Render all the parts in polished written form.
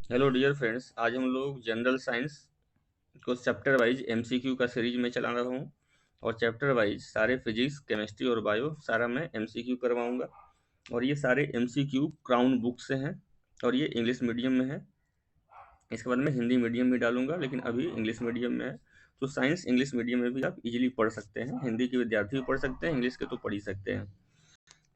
Hello dear friends, आज हम लोग जनरल साइंस को चैप्टर वाइज एमसीक्यू का सीरीज में चला रहा हूँ और चैप्टर वाइज सारे फिजिक्स, केमिस्ट्री और बायो सारा मैं एमसीक्यू करवाऊँगा। और ये सारे एमसीक्यू क्राउन बुक से हैं और ये इंग्लिश मीडियम में है। इसके बाद मैं हिंदी मीडियम भी डालूंगा, लेकिन अभी इंग्लिश मीडियम में है। तो साइंस इंग्लिश मीडियम में भी आप इजीली पढ़ सकते हैं, हिंदी के विद्यार्थी भी पढ़ सकते हैं, इंग्लिश के तो पढ़ ही सकते हैं।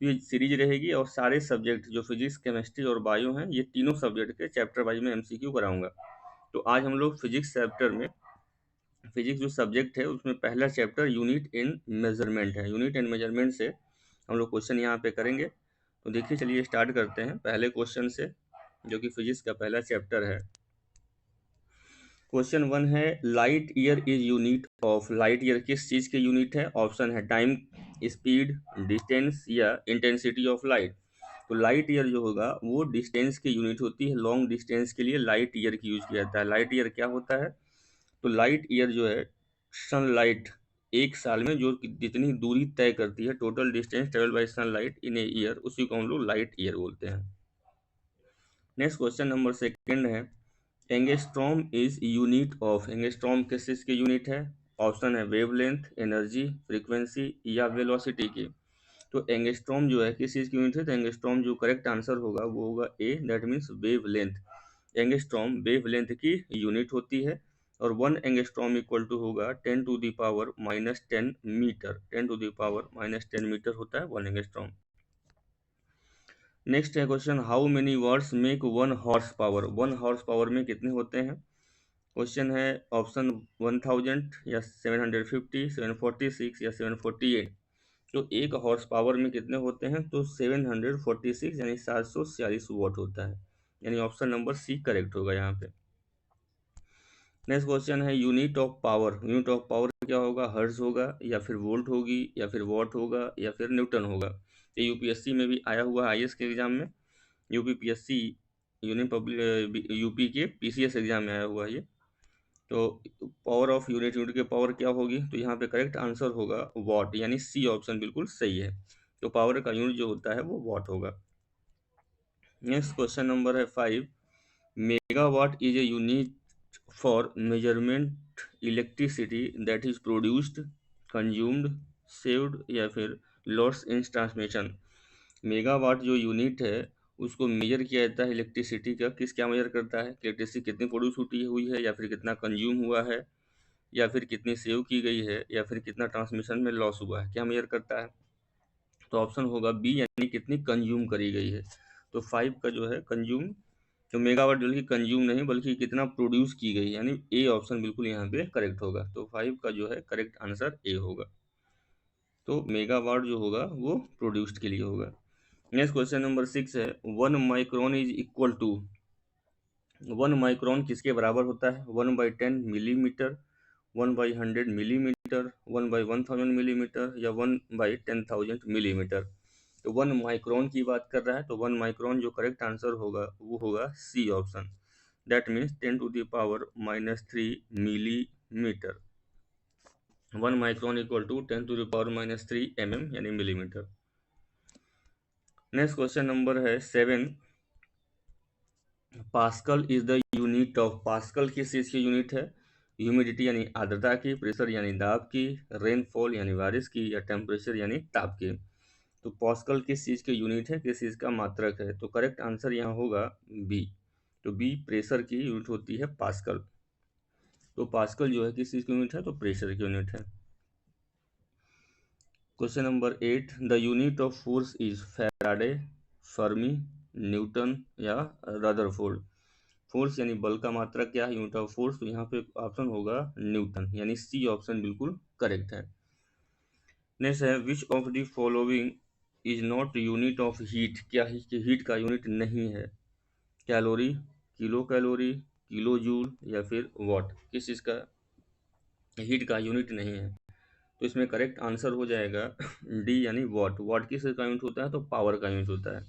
तो ये सीरीज रहेगी और सारे सब्जेक्ट जो फिजिक्स, केमिस्ट्री और बायो हैं, ये तीनों सब्जेक्ट के चैप्टर वाइज में एमसीक्यू कराऊंगा। तो आज हम लोग फिजिक्स चैप्टर में, फिजिक्स जो सब्जेक्ट है उसमें पहला चैप्टर यूनिट एंड मेजरमेंट है। यूनिट एंड मेजरमेंट से हम लोग क्वेश्चन यहाँ पे करेंगे। तो देखिए, चलिए स्टार्ट करते हैं पहले क्वेश्चन से, जो कि फिजिक्स का पहला चैप्टर है। क्वेश्चन 1 है, light year is unit of. Light year किस चीज के यूनिट है? ऑप्शन है टाइम, स्पीड, डिस्टेंस या इंटेंसिटी ऑफ लाइट। तो लाइट ईयर जो होगा वो डिस्टेंस की यूनिट होती है। लॉन्ग डिस्टेंस के लिए लाइट ईयर की यूज किया जाता है। लाइट ईयर क्या होता है? तो लाइट ईयर जो है, सनलाइट एक साल में जो जितनी दूरी तय करती है, total distance travel by sunlight in a year, उसी को हम लोग लाइट ईयर बोलते हैं। नेक्स्ट क्वेश्चन नंबर सेकंड है, angstrom is unit of. Angstrom किस चीज की यूनिट है? ऑप्शन है वेवलेंथ, एनर्जी, फ्रीक्वेंसी या वेलोसिटी की। तो एंगस्ट्रॉम जो है किस चीज की यूनिट है? तो एंगस्ट्रॉम जो करेक्ट आंसर होगा वो होगा A, that means wavelength. Angstrom wavelength की यूनिट होती है और 1 एंगस्ट्रॉम इक्वल टू होगा 10⁻⁻10 मीटर। 10⁻⁻10 मीटर होता है 1 एंगस्ट्रॉम। नेक्स्ट है question, how many words make 1 horse power. 1 horse power में कितने होते हैं? क्वेश्चन है ऑप्शन 1000 या 750, 746 या 748। तो 1 हॉर्स पावर में कितने होते हैं? तो 746 यानी 746 वॉट होता है, यानी ऑप्शन नंबर सी करेक्ट होगा यहाँ पे। नेक्स्ट क्वेश्चन है, unit of power. Unit of power क्या होगा? हर्ट्ज होगा या फिर वोल्ट होगी या फिर वॉट होगा या फिर न्यूटन होगा। ये यूपीएससी में भी आया हुआ है, आईएएस के एग्जाम में। यूपीपीएससी, यूनियन पब्लिक यूपी के पीसीएस एग्जाम में आया हुआ है ये। तो पावर ऑफ यूनिट, यूनिट की पावर क्या होगी? तो यहाँ पे करेक्ट आंसर होगा वॉट, यानी सी ऑप्शन बिल्कुल सही है। तो पावर का यूनिट जो होता है वो वॉट होगा। नेक्स्ट क्वेश्चन नंबर है 5, megawatt is a unit for measurement electricity that is produced, consumed, saved या फिर लॉस्ट इन ट्रांसमिशन। मेगावाट जो यूनिट है उसको मेजर किया जाता है इलेक्ट्रिसिटी का। किस क्या मेजर करता है? इलेक्ट्रिसिटी कितनी प्रोड्यूस होती हुई है, या फिर कितना कंज्यूम हुआ है, या फिर कितनी सेव की गई है, या फिर कितना ट्रांसमिशन में लॉस हुआ है, क्या मेजर करता है? तो ऑप्शन होगा बी, यानी कितनी कंज्यूम करी गई है। तो 5 का जो है कंज्यूम, तो मेगावाट बल्कि कंज्यूम नहीं बल्कि कितना प्रोड्यूस की गई, यानी ए ऑप्शन बिल्कुल यहाँ पे करेक्ट होगा। तो 5 का जो है करेक्ट आंसर ए होगा। तो मेगावाट जो होगा वो प्रोड्यूस्ड के लिए होगा। नेक्स्ट क्वेश्चन नंबर 6 है, 1 micron is equal to. 1 micron किसके बराबर होता है? 1/10 मिलीमीटर, 1/100 मिलीमीटर, 1/1000 मिलीमीटर या 1/10,000 मिलीमीटर। तो 1 माइक्रोन की बात कर रहा है, तो 1 माइक्रोन जो करेक्ट आंसर होगा वो होगा C option, that means 10⁻³ millimetre. 1 micron equal to 10⁻³ यानी मिलीमीटर। नेक्स्ट क्वेश्चन नंबर है 7, pascal is the unit of. Pascal किस चीज़ की यूनिट है? ह्यूमिडिटी यानी आर्द्रता की, प्रेशर यानी दाब की, रेनफॉल यानी बारिश की, या टेम्परेचर यानी ताप की। तो पास्कल किस चीज़ की यूनिट है, किस चीज़ का मात्रक है? तो करेक्ट आंसर यहाँ होगा बी। तो बी प्रेशर की यूनिट होती है पास्कल। तो पास्कल जो है किस चीज़ की यूनिट है? तो प्रेशर की यूनिट है। Question number 8, the unit of force is Faraday, Fermi, Newton या रदरफोर्ड। फोर्स यानी बल का मात्रक क्या है? Unit of force. तो यहाँ पे ऑप्शन होगा न्यूटन, यानी सी ऑप्शन बिल्कुल करेक्ट है। नेक्स्ट है, which of the following is not unit of heat. क्या हीट का यूनिट नहीं है? Calorie, kilo calorie, kilo joule या फिर वॉट। किस चीज़ का हीट का यूनिट नहीं है? तो इसमें करेक्ट आंसर हो जाएगा डी, यानी वॉट। वॉट किस का यूनिट होता है? तो पावर का यूनिट होता है।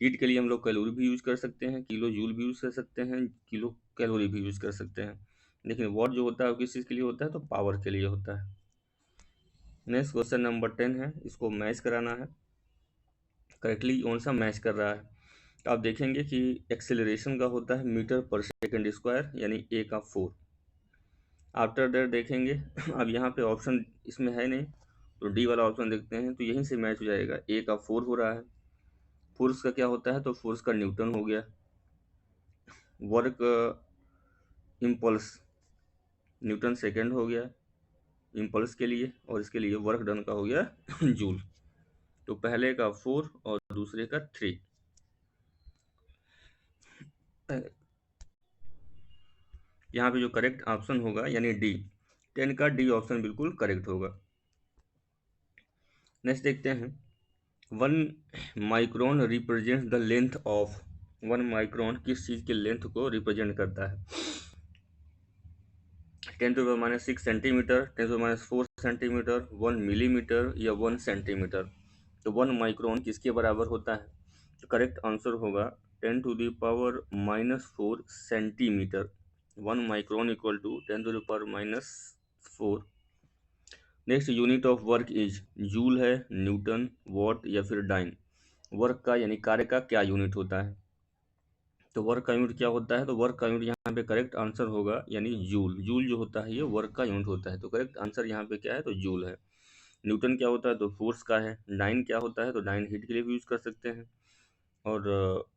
हीट के लिए हम लोग कैलोरी भी यूज कर सकते हैं, किलो जूल भी यूज कर सकते हैं, किलो कैलोरी भी यूज कर सकते हैं, लेकिन वॉट जो होता है वो किस चीज़ के लिए होता है? तो पावर के लिए होता है। नेक्स्ट क्वेश्चन नंबर 10 है, इसको मैच कराना है। करेक्टली कौन सा मैच कर रहा है? आप देखेंगे कि एक्सेलरेशन का होता है मीटर पर सेकंड स्क्वायर यानी ए का 4। आफ्टर दैट देखेंगे अब यहाँ पे ऑप्शन इसमें है नहीं, तो डी वाला ऑप्शन देखते हैं, तो यहीं से मैच हो जाएगा। ए का 4 हो रहा है, फोर्स का क्या होता है, तो फोर्स का न्यूटन हो गया। वर्क इम्पल्स न्यूटन सेकेंड हो गया इम्पल्स के लिए, और इसके लिए वर्क डन का हो गया जूल। तो पहले का 4 और दूसरे का 3। यहाँ पे जो करेक्ट ऑप्शन होगा यानी डी, 10 का डी ऑप्शन बिल्कुल करेक्ट होगा। नेक्स्ट देखते हैं, 1 micron represent the length of, 1 micron किस चीज़ के लेंथ को रिप्रेजेंट करता है? 10⁻⁻6 सेंटीमीटर, 10⁻⁴ सेंटीमीटर, 1 मिलीमीटर या 1 सेंटीमीटर। तो 1 माइक्रोन किसके बराबर होता है? तो करेक्ट आंसर होगा 10⁻⁻4 centimetre. 1 micron equal to 10⁻⁻4। Next, unit of work is, joule है, न्यूटन, वॉट या फिर डाइन। वर्क का यानी कार्य का क्या यूनिट होता है? तो वर्क का यूनिट क्या होता है? तो वर्क का यूनिट यहाँ पे करेक्ट आंसर होगा यानी जूल। जूल जो होता है ये वर्क का यूनिट होता है, तो करेक्ट आंसर यहाँ पे क्या है? तो जूल है। न्यूटन क्या होता है? तो फोर्स का है। डाइन क्या होता है? तो डाइन हीट के लिए भी यूज कर सकते हैं। और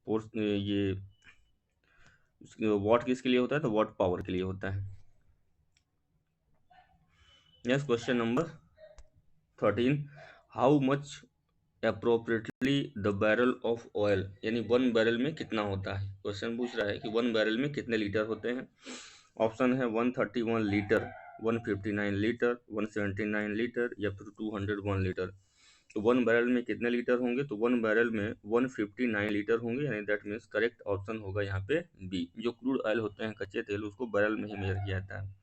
फोर्स ये वॉट किसके लिए होता है? तो वॉट पावर के लिए होता है। Next question number 13, how much appropriately the barrel of oil, यानी 1 बैरल में कितना होता है? क्वेश्चन पूछ रहा है कि 1 बैरल में कितने लीटर होते हैं। ऑप्शन है 131 लीटर, 159 लीटर, 179 लीटर या फिर 201 लीटर। तो 1 बैरल में कितने लीटर होंगे? तो 1 बैरल में 159 लीटर होंगे, यानी दैट मीन्स करेक्ट ऑप्शन होगा यहाँ पे बी। जो क्रूड ऑयल होते हैं, कच्चे तेल, उसको बैरल में ही मेजर किया जाता है।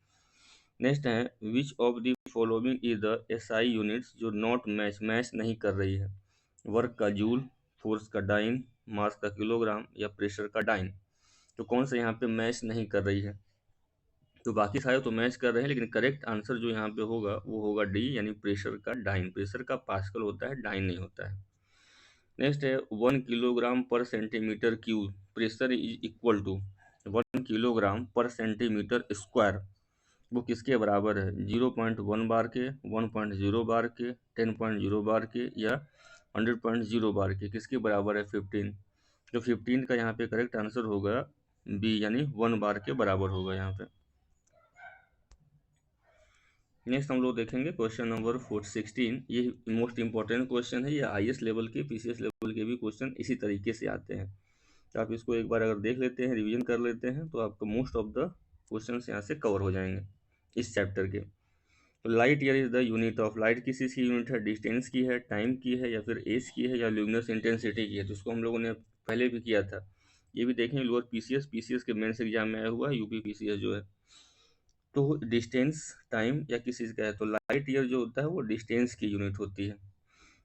नेक्स्ट है, which of the following is the SI units जो नॉट मैच नहीं कर रही है? वर्क का जूल, फोर्स का डाइन, मास का किलोग्राम या प्रेशर का डाइन। तो कौन सा यहाँ पे मैच नहीं कर रही है? तो बाकी सारे तो मैच कर रहे हैं, लेकिन करेक्ट आंसर जो यहाँ पे होगा वो होगा डी, यानी प्रेशर का डाइन। प्रेशर का पास्कल होता है, डाइन नहीं होता है। नेक्स्ट है, 1 kilogram per centimetre cube pressure is equal to 1 kilogram per centimetre square. वो किसके बराबर है? 0.1 बार के, 1.0 बार के, 10.0 बार के या 100.0 बार के। किसके बराबर है? 15। तो 15 का यहाँ पे करेक्ट आंसर होगा बी, यानी 1 बार के बराबर होगा यहाँ पे। नेक्स्ट हम लोग देखेंगे क्वेश्चन नंबर 16। ये मोस्ट इंपॉर्टेंट क्वेश्चन है, ये हाईएस्ट लेवल के, पीसीएस लेवल के भी क्वेश्चन इसी तरीके से आते हैं। तो आप इसको एक बार अगर देख लेते हैं, रिवीजन कर लेते हैं, तो आपका मोस्ट ऑफ द क्वेश्चन यहाँ से कवर हो जाएंगे इस चैप्टर के। तो light year is the unit of, light किस चीज़ की यूनिट है? डिस्टेंस की है, टाइम की है या फिर एज की है या ल्यूमिनस इंटेंसिटी की है? तो इसको हम लोगों ने पहले भी किया था, ये भी देखेंगे लोअर पीसीएस के मेंस एग्जाम में आया हुआ है, यूपी पीसीएस जो है। तो डिस्टेंस, टाइम या किस चीज़ का है? तो लाइट ईयर जो होता है वो डिस्टेंस की यूनिट होती है।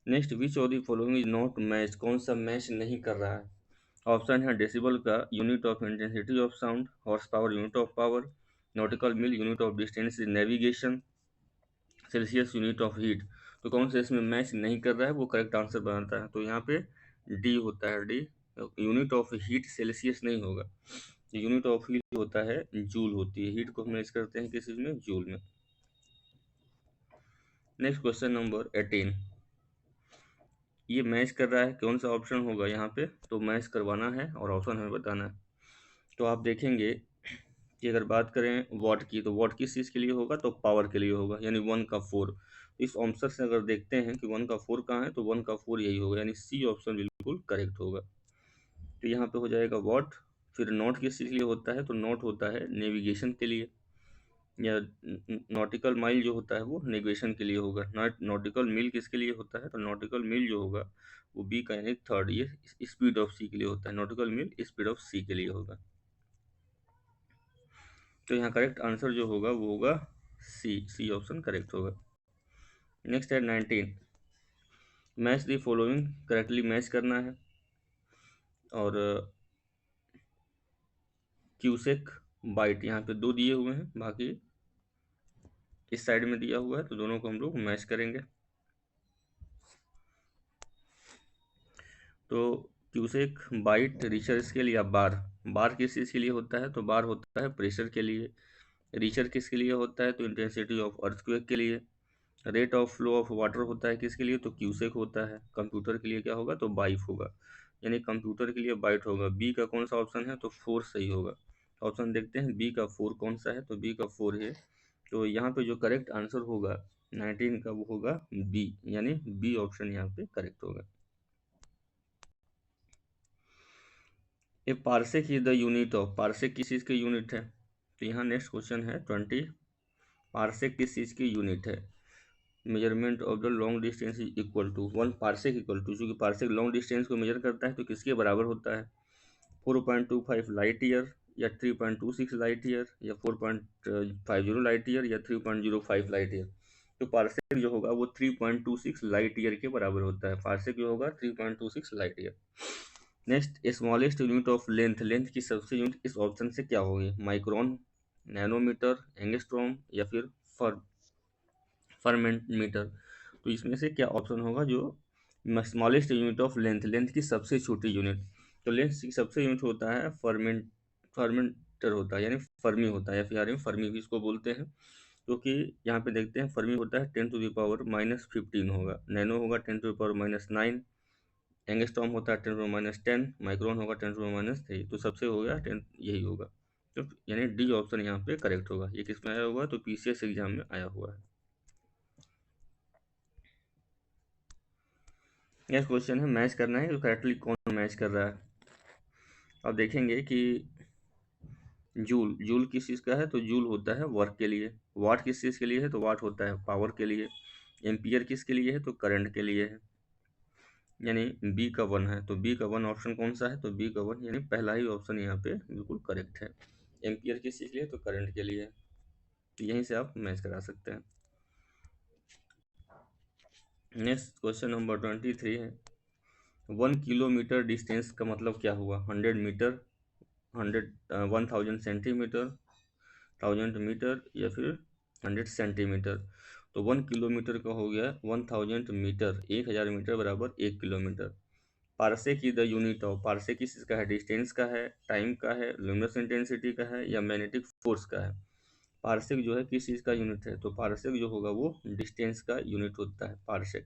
Next, which of the following is not match, कौन सा मैच नहीं कर रहा है? ऑप्शन है डेसिबल का unit of intensity of sound, horse power unit of power, nautical mile unit of distance is navigation, Celsius unit of heat. तो कौन सा इसमें मैच नहीं कर रहा है? वो करेक्ट आंसर बनाता है। तो यहाँ पे डी होता है, D. Unit of heat Celsius नहीं होगा, यूनिट ऑफ हीट होता है जूल होती है। हीट को हम मैच करते हैं किस चीज में? जूल में। नेक्स्ट क्वेश्चन नंबर 18, ये मैच कर रहा है, कौन सा ऑप्शन होगा यहाँ पे? तो मैच करवाना है और ऑप्शन हमें बताना है। तो आप देखेंगे कि अगर बात करें वॉट की, तो वॉट किस चीज़ के लिए होगा? तो पावर के लिए होगा, यानी 1 का 4। इस आंसर से अगर देखते हैं कि 1 का 4 कहाँ है, तो 1 का 4 यही होगा, यानी सी ऑप्शन बिल्कुल करेक्ट होगा। तो यहाँ पे हो जाएगा वॉट। फिर नॉट किस चीज़ के लिए होता है? तो नॉट होता है नेविगेशन के लिए, या नॉटिकल माइल जो होता है वो नेविगेशन के लिए होगा। नॉटिकल मील किसके लिए होता है? तो नॉटिकल मील जो होगा वो बी का यानी थर्ड, ये स्पीड ऑफ सी के लिए होता है। नॉटिकल मील स्पीड ऑफ सी के लिए होगा। तो यहाँ करेक्ट आंसर जो होगा वो होगा सी, सी ऑप्शन करेक्ट होगा। नेक्स्ट है 19, match the following, correctly match करना है। और क्यूसेक बाइट यहाँ पे 2 दिए हुए हैं, बाकी इस साइड में दिया हुआ है, तो दोनों को हम लोग मैच करेंगे। तो क्यूसेक, बाइट, रिचर स्केल या बार। बार किस चीज़ के लिए होता है? तो बार होता है प्रेशर के लिए। रिचर किसके लिए होता है? तो इंटेंसिटी ऑफ अर्थक्वेक के लिए। Rate of flow of water होता है किसके लिए? तो क्यूसेक होता है। कंप्यूटर के लिए क्या होगा? तो बाइट होगा, यानी कंप्यूटर के लिए बाइट होगा। बी का कौन सा ऑप्शन है? तो 4 सही होगा। ऑप्शन देखते हैं बी का 4 कौन सा है, तो बी का 4 है। तो यहाँ पे जो करेक्ट आंसर होगा 19 का वो होगा बी, यानी बी ऑप्शन यहाँ पे करेक्ट होगा। A parsec is the unit of, parsec किस चीज़ की यूनिट है? तो यहाँ नेक्स्ट क्वेश्चन है 20, पार्सेक किस चीज़ की यूनिट है? Measurement of the long distance is equal to 1 parsec equal to, चूँकि पार्सेक लॉन्ग डिस्टेंस को मेजर करता है तो किसके बराबर होता है? 4.25 लाइट ईयर या 3.26 लाइट ईयर या 4.50 लाइट ईयर या 3.05 लाइट ईयर। तो पार्सेक जो होगा वो 3.26 लाइट ईयर के बराबर होता है। पार्सेक जो होगा 3.26 light year. Next, smallest unit of length, length की सबसे यूनिट इस ऑप्शन से क्या होगी? माइक्रोन, नैनोमीटर, एंगस्ट्रॉम या फिर फर्मेंट मीटर। तो इसमें से क्या ऑप्शन होगा जो smallest unit of length, length की सबसे छोटी यूनिट? तो लेंथ की सबसे यूनिट होता है फर्मेंटर होता है, यानी फर्मी होता है, या फिर फर्मी भी इसको बोलते हैं। क्योंकि यहाँ पे देखते हैं फर्मी होता है 10⁻⁻15 होगा, नैनो होगा 10⁻�9, एंगस्ट्रॉम होता है 10⁻10, माइक्रोन होगा 10⁻3। तो सबसे हो गया 10, यही होगा। तो यानी डी ऑप्शन यहाँ पे करेक्ट होगा। ये किस में आया हुआ है? तो पीसीएस एग्जाम में आया हुआ है। नेक्स्ट क्वेश्चन है मैच करना है, तो करेक्टली कौन मैच कर रहा है? अब देखेंगे कि जूल, जूल किस चीज़ का है? तो जूल होता है वर्क के लिए। वाट किस चीज़ के लिए है? तो वाट होता है पावर के लिए। एम्पियर किसके लिए है? तो करंट के लिए है, यानी बी का 1 है। तो बी का 1 ऑप्शन कौन सा है? तो बी का 1 यानी पहला ही ऑप्शन यहाँ पे बिल्कुल करेक्ट है। एम्पियर किस चीज़ के लिए? तो करंट के लिए। तो यहीं से आप मैच करा सकते हैं। नेक्स्ट क्वेश्चन नंबर 23 है, 1 किलोमीटर डिस्टेंस का मतलब क्या हुआ? 100 मीटर, 1000 सेंटीमीटर, 1000 मीटर या फिर 100 सेंटीमीटर। तो 1 किलोमीटर का हो गया 1000 मीटर, 1000 मीटर बराबर 1 किलोमीटर। पार्से की द यूनिट ऑफ, पार्से किस चीज़ का है? डिस्टेंस का है, टाइम का है, लुमिनस इंटेंसिटी का है या मैग्नेटिक फोर्स का है? पार्सेक जो है किस चीज़ का यूनिट है? तो पार्सेक जो होगा वो डिस्टेंस का यूनिट होता है पार्सेक।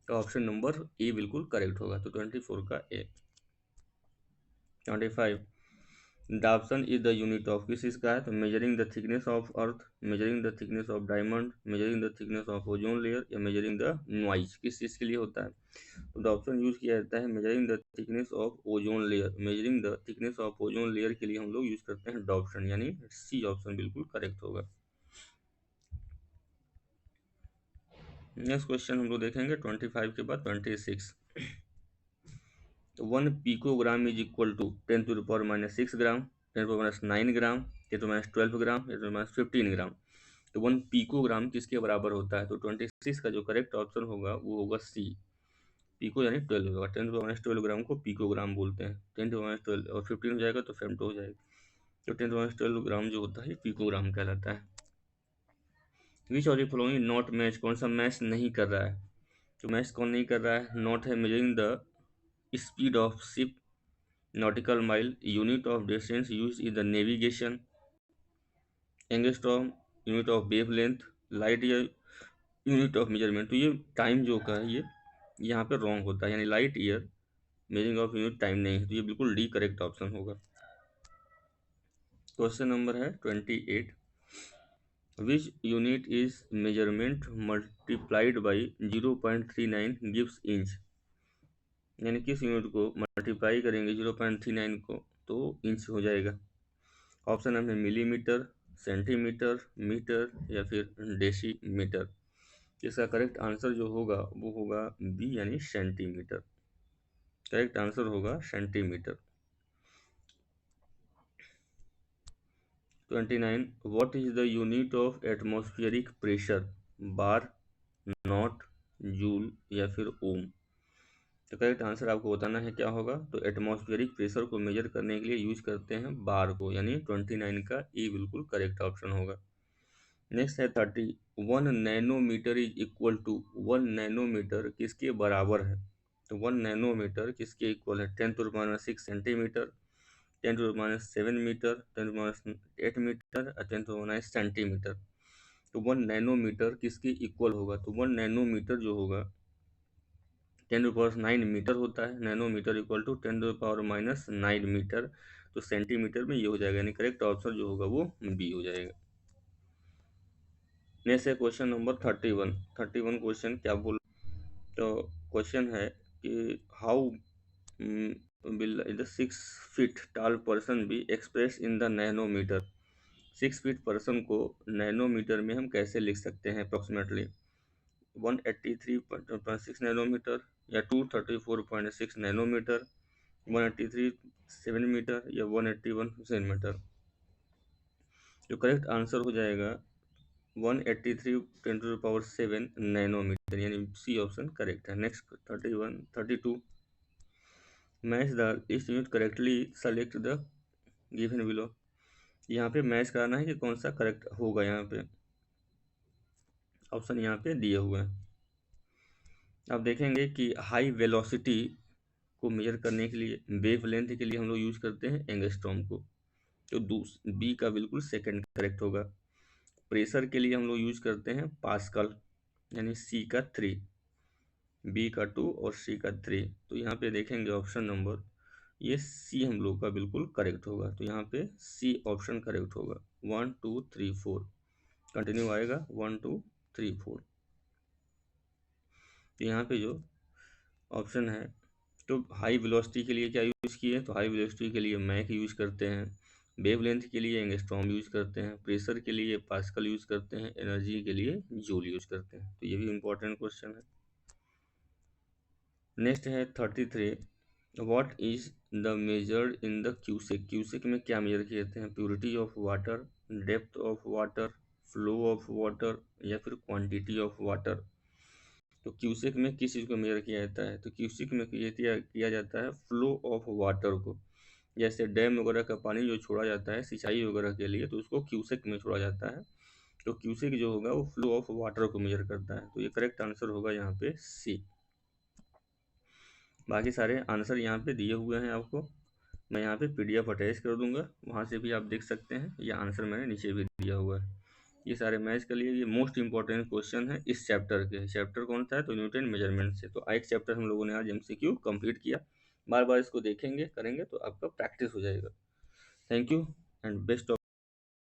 तो ऑप्शन नंबर ए बिल्कुल करेक्ट होगा। तो 24 का ए। 25, Dobson is the unit of किस चीज़ का है? तो measuring the thickness of earth, measuring the thickness of diamond, measuring the thickness of ozone layer या मेजरिंग द नॉइज। किस चीज़ के लिए होता है? तो द ऑप्शन यूज किया जाता है measuring the thickness of ozone layer. Measuring the thickness of ozone layer के लिए हम लोग यूज करते हैं डॉप्शन, यानी सी ऑप्शन बिल्कुल करेक्ट होगा। नेक्स्ट क्वेश्चन हम लोग देखेंगे 25 के बाद 26। 1 पिकोग्राम इज इक्वल टू 10⁻⁻6 ग्राम, 10⁻⁹ ग्राम, 10⁻12 ग्राम, 10⁻15 ग्राम। तो 1 पिकोग्राम किसके बराबर होता है? तो 26 का जो करेक्ट ऑप्शन होगा वो होगा सी। पिको यानी 12 होगा, 10⁻12 ग्राम को पिकोग्राम बोलते हैं। 10⁻12 और 15 हो जाएगा तो फेम्टो हो जाएगा। तो 10⁻12 ग्राम जो होता है पिकोग्राम कहलाता है। Which of the following not match, कौन सा मैच नहीं कर रहा है? तो मैच कौन नहीं कर रहा है? नॉट है measuring the speed of ship, nautical mile, unit of distance use in the navigation, angstrom unit of wave length, light year unit of measurement. तो ये टाइम जो का है ये यहाँ पे रॉन्ग होता है, यानी light year measuring of unit time नहीं है। तो ये बिल्कुल डी करेक्ट ऑप्शन होगा। क्वेश्चन नंबर है 28, which unit is measurement multiplied by 0.39 gives inch, यानी किस यूनिट को मल्टीप्लाई करेंगे 0.39 को तो इंच हो जाएगा? ऑप्शन है मिलीमीटर, सेंटीमीटर, मीटर या फिर डेसीमीटर। इसका करेक्ट आंसर जो होगा वो होगा बी, यानी सेंटीमीटर। करेक्ट आंसर होगा centimetre. 29, what is the unit of atmospheric pressure? Bar, not, joule या फिर ओम। तो करेक्ट आंसर आपको बताना है क्या होगा? तो एटमॉस्फेरिक प्रेशर को मेजर करने के लिए यूज करते हैं बार को, यानी 29 का ए बिल्कुल करेक्ट ऑप्शन होगा। नेक्स्ट है 30, 1 nanometre is equal to, 1 nanometre किसके बराबर है? तो 1 नैनोमीटर किसके इक्वल है? 10⁻⁶ सेंटीमीटर, 10⁻⁷ मीटर, 10⁻8 मीटर और 10⁻9 सेंटीमीटर। तो 1 नैनोमीटर किसके इक्वल होगा? तो 1 नैनोमीटर जो होगा 10⁻9 मीटर होता है। Nanometre equal to 10⁻⁻9 metre. तो सेंटीमीटर में ये हो जाएगा, यानी करेक्ट आंसर जो होगा वो बी हो जाएगा। नेक्स्ट है क्वेश्चन नंबर 31। 31 क्वेश्चन क्या बोल, तो क्वेश्चन है कि how will the 6 feet tall person be express in the nanometre. 6 feet person को नैनोमीटर में हम कैसे लिख सकते हैं अप्रोक्सीमेटली? 183.6 नैनोमीटर या 234.6 नैनोमीटर, 183 मीटर या 181 सेंटीमीटर। जो करेक्ट आंसर हो जाएगा 183 × 10⁻⁷ नैनोमीटर, यानी सी ऑप्शन करेक्ट है। Next 32 match the list unit correctly select the given below. यहाँ पे मैच कराना है कि कौन सा करेक्ट होगा। यहाँ पे ऑप्शन यहाँ पे दिए हुए हैं। आप देखेंगे कि हाई वेलोसिटी को मेजर करने के लिए, वेव लेंथ के लिए हम लोग यूज करते हैं एंगस्ट्रॉम को, तो बी का बिल्कुल सेकंड करेक्ट होगा। प्रेशर के लिए हम लोग यूज करते हैं पास्कल, यानी सी का 3, बी का 2 और सी का 3। तो यहाँ पे देखेंगे ऑप्शन नंबर, ये सी हम लोग का बिल्कुल करेक्ट होगा। तो यहाँ पे सी ऑप्शन करेक्ट होगा। 1 2 3 4 कंटिन्यू आएगा 1 2 3 4। तो यहाँ पे जो ऑप्शन है, तो हाई वेलोसिटी के लिए क्या यूज़ किए? तो हाई वेलोसिटी के लिए मैक यूज़ करते हैं, वेव लेंथ के लिए एंगस्ट्रॉम यूज़ करते हैं, प्रेशर के लिए पास्कल यूज़ करते हैं, एनर्जी के लिए जूल यूज़ करते हैं। तो ये भी इम्पोर्टेंट क्वेश्चन है। नेक्स्ट है 33। What is the measured in the cusec. Cusec में क्या मेजर किए जाते हैं? Purity of water, depth of water, flow of water या फिर क्वांटिटी ऑफ वाटर। तो क्यूसेक में किस चीज़ को मेजर किया जाता है? तो क्यूसेक में किया जाता है फ्लो ऑफ वाटर को। जैसे डैम वगैरह का पानी जो छोड़ा जाता है सिंचाई वगैरह के लिए, तो उसको क्यूसेक में छोड़ा जाता है। तो क्यूसेक जो होगा वो फ्लो ऑफ वाटर को मेजर करता है। तो ये करेक्ट आंसर होगा यहाँ पे सी। बाकी सारे आंसर यहाँ पे दिए हुए हैं आपको। मैं यहाँ पे PDF अटैच कर दूंगा, वहाँ से भी आप देख सकते हैं। ये आंसर मैंने नीचे भी दिया हुआ है। ये सारे मैच के लिए ये मोस्ट इंपॉर्टेंट क्वेश्चन है इस चैप्टर के। चैप्टर कौन सा है? तो न्यूटन मेजरमेंट से। तो 8 चैप्टर हम लोगों ने आज MCQ कंप्लीट किया। बार बार इसको देखेंगे, करेंगे तो आपका प्रैक्टिस हो जाएगा। Thank you and best of